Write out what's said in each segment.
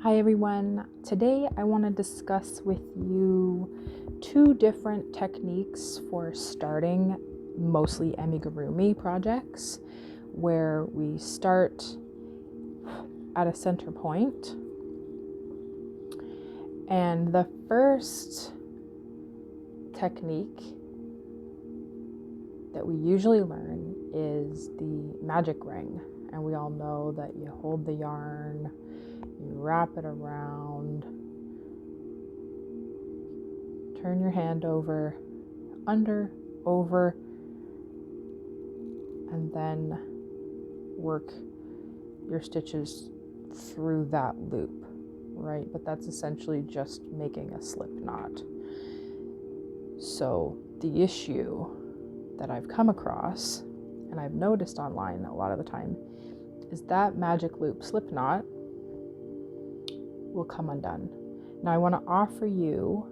Hi everyone, today I want to discuss with you two different techniques for starting mostly amigurumi projects where we start at a center point. And the first technique that we usually learn is the magic ring. And we all know that you hold the yarn, you wrap it around, turn your hand over, under, over, and then work your stitches through that loop, right? But that's essentially just making a slip knot. So the issue that I've come across, and I've noticed online a lot of the time, is that magic loop slip knot will come undone. Now I want to offer you,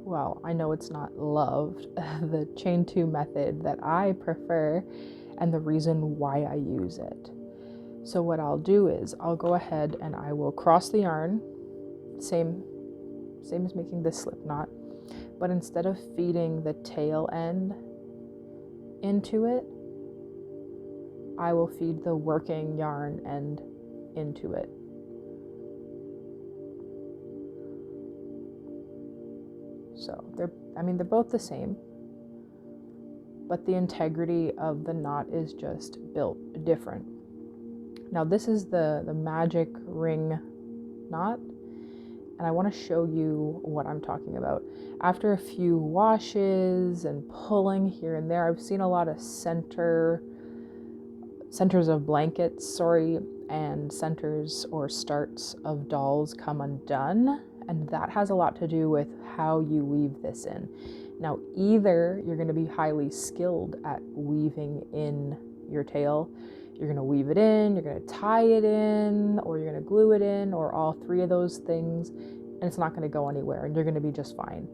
well, I know it's not loved, the chain 2 method that I prefer and the reason why I use it. So what I'll do is I'll go ahead and I will cross the yarn, same as making this slip knot, but instead of feeding the tail end into it, I will feed the working yarn end into it. So they're both the same, but the integrity of the knot is just built different. Now this is the magic ring knot, and I want to show you what I'm talking about. After a few washes and pulling here and there, I've seen a lot of centers of blankets, and centers or starts of dolls come undone. And that has a lot to do with how you weave this in. Now, either you're going to be highly skilled at weaving in your tail, you're going to weave it in, you're going to tie it in, or you're going to glue it in, or all three of those things, and it's not going to go anywhere, and you're going to be just fine.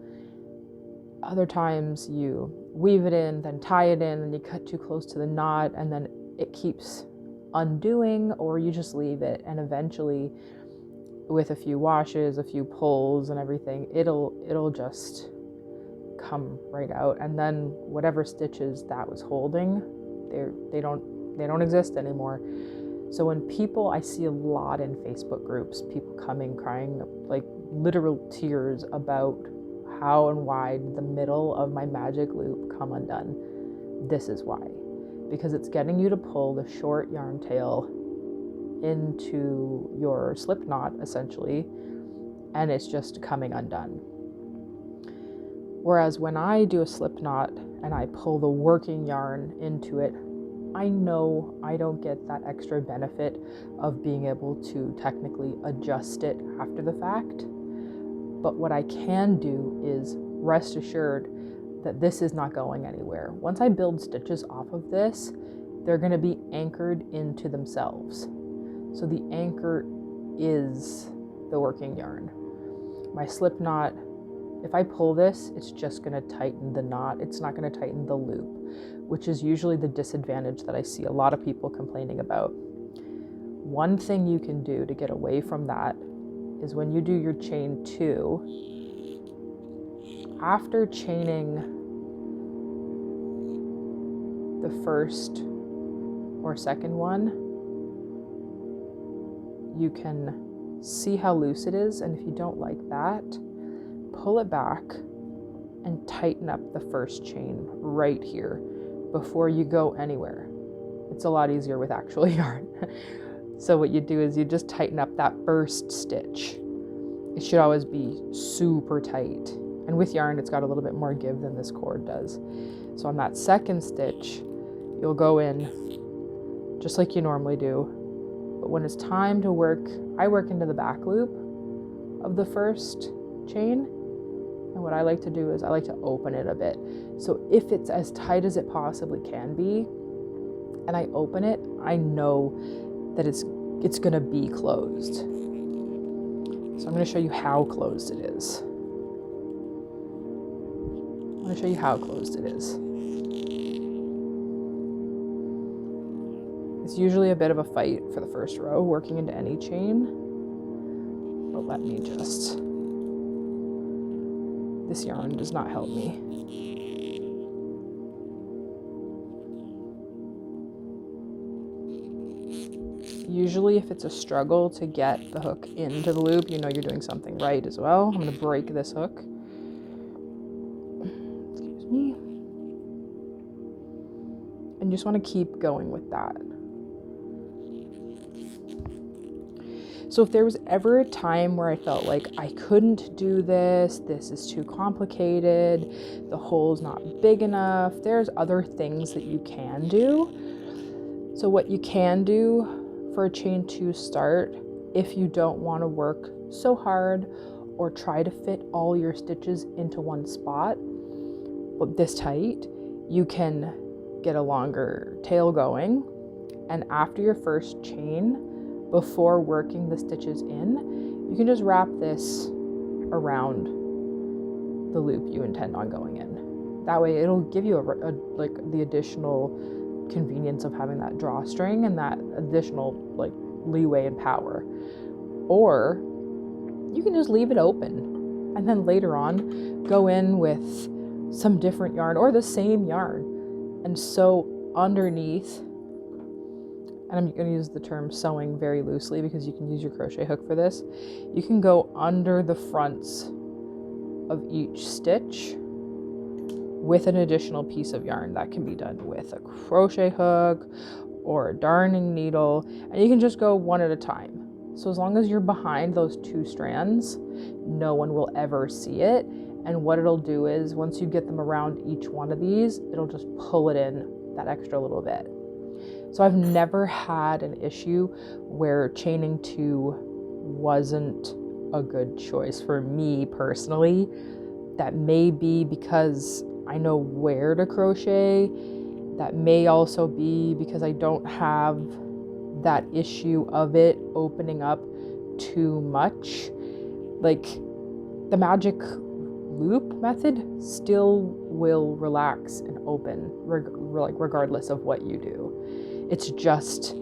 Other times you weave it in, then tie it in, and you cut too close to the knot, and then it keeps undoing, or you just leave it, and eventually with a few washes, a few pulls and everything, it'll just come right out, and then whatever stitches that was holding, they don't exist anymore. So when people, I see a lot in Facebook groups, people coming crying like literal tears about how and why did the middle of my magic loop come undone. This is why, because it's getting you to pull the short yarn tail into your slip knot essentially, and it's just coming undone. Whereas when I do a slip knot and I pull the working yarn into it, I know I don't get that extra benefit of being able to technically adjust it after the fact. But what I can do is rest assured that this is not going anywhere. Once I build stitches off of this, they're going to be anchored into themselves. So the anchor is the working yarn. My slip knot, if I pull this, it's just going to tighten the knot. It's not going to tighten the loop, which is usually the disadvantage that I see a lot of people complaining about. One thing you can do to get away from that is when you do your chain 2, after chaining the first or second one, you can see how loose it is, and if you don't like that, pull it back and tighten up the first chain right here before you go anywhere. It's a lot easier with actual yarn. So what you do is you just tighten up that first stitch. It should always be super tight, and with yarn it's got a little bit more give than this cord does. So on that second stitch, you'll go in just like you normally do. But when it's time to work, I work into the back loop of the first chain. And what I like to do is I like to open it a bit. So if it's as tight as it possibly can be, and I open it, I know that it's going to be closed. So I'm going to show you how closed it is. I'm going to show you how closed it is. It's usually a bit of a fight for the first row, working into any chain. But let me just, this yarn does not help me. Usually if it's a struggle to get the hook into the loop, you know you're doing something right as well. I'm going to break this hook. Excuse me. And you just want to keep going with that. So if there was ever a time where I felt like I couldn't do this, this is too complicated, the hole's not big enough, there's other things that you can do. So what you can do for a chain 2 start, if you don't want to work so hard or try to fit all your stitches into one spot, but this tight, you can get a longer tail going, and after your first chain, before working the stitches in, you can just wrap this around the loop you intend on going in. That way it'll give you like the additional convenience of having that drawstring and that additional like leeway and power. Or you can just leave it open and then later on go in with some different yarn or the same yarn and sew underneath. And I'm going to use the term sewing very loosely because you can use your crochet hook for this. You can go under the fronts of each stitch with an additional piece of yarn. That can be done with a crochet hook or a darning needle, and you can just go one at a time. So as long as you're behind those 2 strands, no one will ever see it. And what it'll do is once you get them around each one of these, it'll just pull it in that extra little bit. So I've never had an issue where chaining 2 wasn't a good choice for me personally. That may be because I know where to crochet. That may also be because I don't have that issue of it opening up too much. Like the magic loop method still will relax and open regardless of what you do. It's just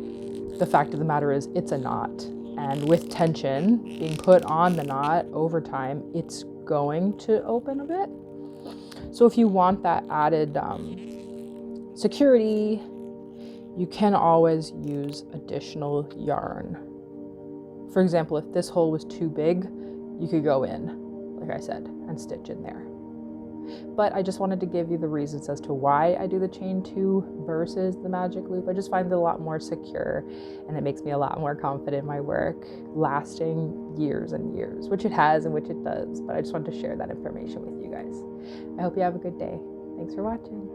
the fact of the matter is it's a knot, and with tension being put on the knot over time, it's going to open a bit. So if you want that added security, you can always use additional yarn. For example, if this hole was too big, you could go in, like I said, and stitch in there. But I just wanted to give you the reasons as to why I do the chain 2 versus the magic loop. I just find it a lot more secure, and it makes me a lot more confident in my work, lasting years and years, which it has and which it does. But I just wanted to share that information with you guys. I hope you have a good day. Thanks for watching.